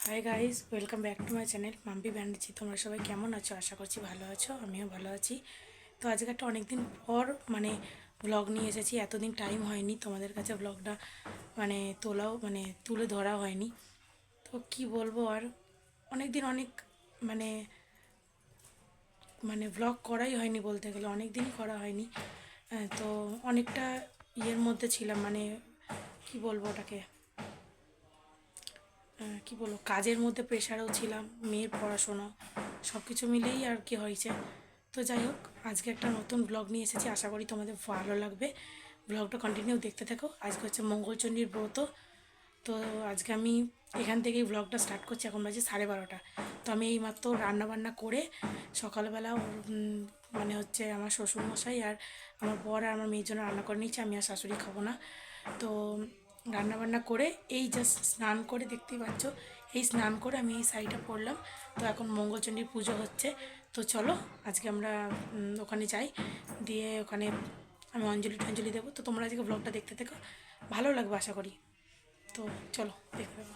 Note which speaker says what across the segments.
Speaker 1: Hi guys, welcome back to my channel Mampi Banerjee. তোমরা সবাই কেমন আছো? আশা করছি ভালো আছো, আমিও ভালো আছি। তো আজকে একটা অনেক দিন পর ব্লগ নিয়ে এসেছি। এতদিন টাইম হয়নি তোমাদের কাছে ব্লগটা তুলে ধরা হয়নি। তো কি বলবো, আর অনেক দিন মানে মানে ব্লগ করাই হয়নি, বলতে গেলে অনেক দিনই করা হয়নি। তো অনেকটা ইয়ের মধ্যে ছিলাম, কি বলবো ওটাকে, কি বলবো, কাজের মধ্যে প্রেশারেও ছিলাম, মেয়ের পড়াশোনা সব কিছু মিলেই আর কি হয়েছে। তো যাই হোক, আজকে একটা নতুন ব্লগ নিয়ে এসেছি, আশা করি তোমাদের ভালো লাগবে। ব্লগটা কন্টিনিউ দেখতে থাকো। আজকে হচ্ছে মঙ্গলচণ্ডীর ব্রত। তো আজকে আমি এখান থেকেই ব্লগটা স্টার্ট করছি। এখন বাজে 12:30। তো আমি এইমাত্র রান্নাবান্না করে সকালবেলা হচ্ছে আমার শ্বশুরমশাই আর আমার বর আর আমার মেয়ের জন্য রান্না করে নিচ্ছি। আমি আর শাশুড়ি খাবো না। তো রান্নাবান্না করে এই জাস্ট স্নান করে, দেখতেই পাচ্ছ, এই স্নান করে আমি এই শাড়িটা পরলাম। তো এখন মঙ্গলচণ্ডীর পুজো হচ্ছে। তো চলো আজকে আমরা ওখানে যাই, দিয়ে ওখানে আমি অঞ্জলি টঞ্জলি দেবো। তো তোমরা আজকে ব্লগটা দেখতে থেকো, ভালো লাগবে আশা করি। তো চলো দেখতে দেবো।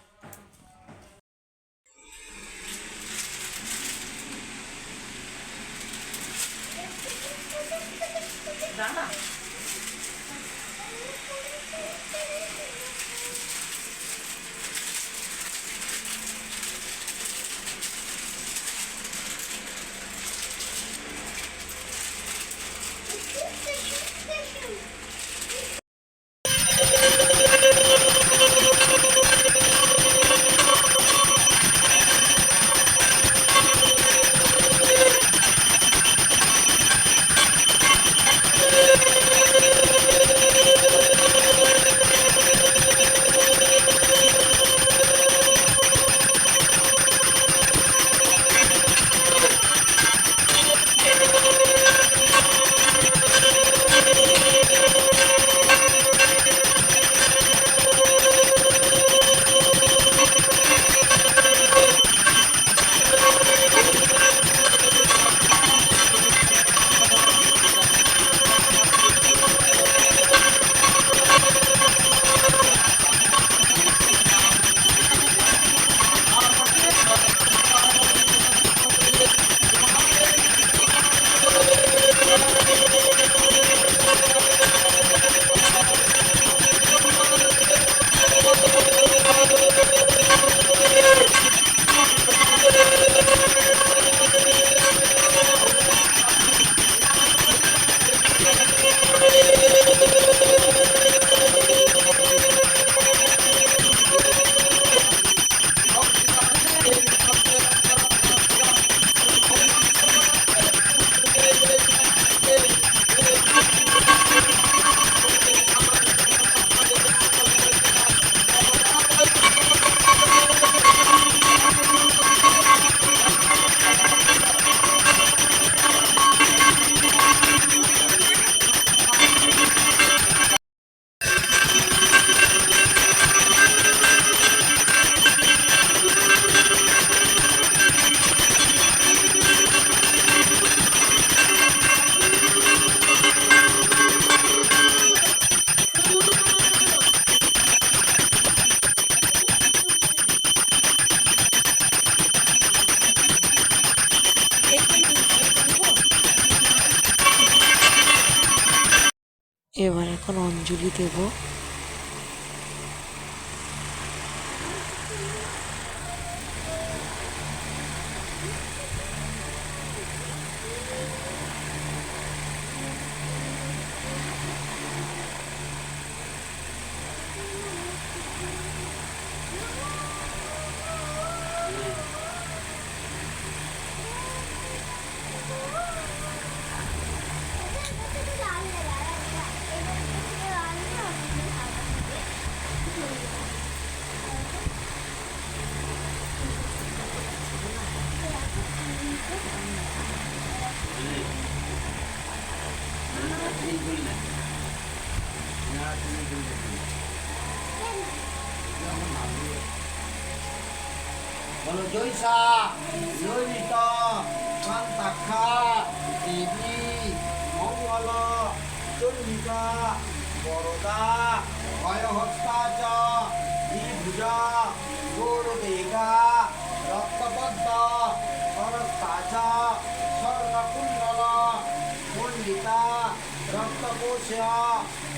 Speaker 1: এবার এখন অঞ্জলি দেব।
Speaker 2: বলো জয়সা জয়িত শান্তাক্ষা দেবী মঙ্গল চন্ডিকা বরদা ভয়হস্তা চ দ্বিভুজা গৌরবেগা বৈশ্য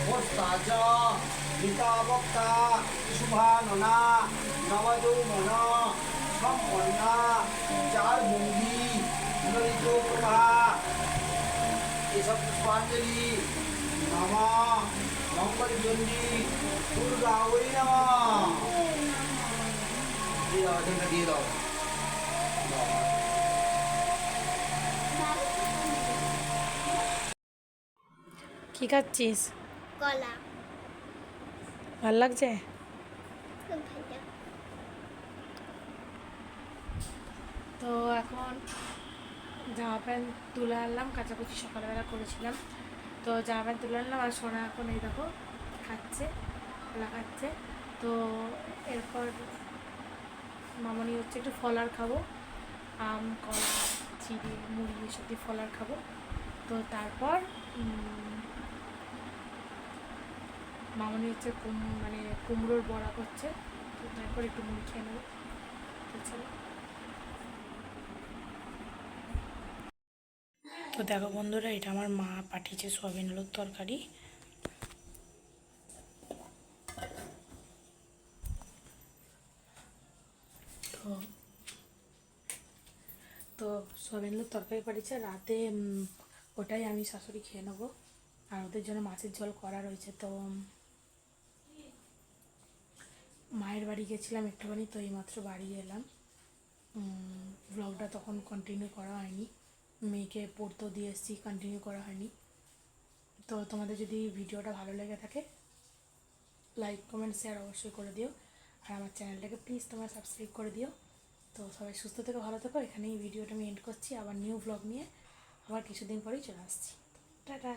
Speaker 2: বস্তাচ মৃতা বক্তা শুভাননা নবযৌবন সম্পন্না চার ভঙ্গি ললিত প্রভা এসব পুষ্পাঞ্জলি নমা মঙ্গলচণ্ডী দুর্গা ওই নমা দিয়ে দাও এখানটা দিয়ে দাও
Speaker 1: কি খাচ্ছিস?
Speaker 3: কলা
Speaker 1: ভাল লাগছে?
Speaker 3: খুব ভালো।
Speaker 1: তো এখন জামা প্যান্ট তুলে আনলাম, কাচাকুচি সকালবেলা করেছিলাম। তো জামা প্যান্ট তুলে আনলাম আর সোনা এখন এই দেখো খাচ্ছে, কলা খাচ্ছে। তো এরপর মামনি হচ্ছে একটু ফলার খাবো, আম কলা চিড়ে মুড়ি এসব দিয়ে ফলার খাবো। তো তারপর মামনি হচ্ছে মানে কুমড়োর বড়া করছে, তো তারপর একটু মুড়ি খেয়ে নেবো। তো চলো। তো দেখো বন্ধুরা, এটা আমার মা পাঠিয়েছে সয়াবিন আলুর তরকারি। তো তো সয়াবিন আলুর তরকারি পাঠিয়েছে রাতে, ওটাই আমি শাশুড়ি খেয়ে নেবো। আর ওদের জন্য মাছের ঝোল করা রয়েছে। তো মায়ের বাড়ি গেছিলাম একটুখানি, তো এইমাত্র বাড়ি এলাম। ব্লগটা তখন কন্টিনিউ করা হয়নি, মেয়েকে পড়তেও দিয়ে এসেছি, কন্টিনিউ করা হয়নি। তো তোমাদের যদি ভিডিওটা ভালো লেগে থাকে লাইক কমেন্ট শেয়ার অবশ্যই করে দিও, আর আমার চ্যানেলটাকে প্লিজ তোমরা সাবস্ক্রাইব করে দিও। তো সবাই সুস্থ থেকো, ভালো থেকো। এখানেই ভিডিওটা আমি এন্ড করছি, আবার নিউ ব্লগ নিয়ে আবার কিছুদিন পরেই চলে আসছি। টাটা।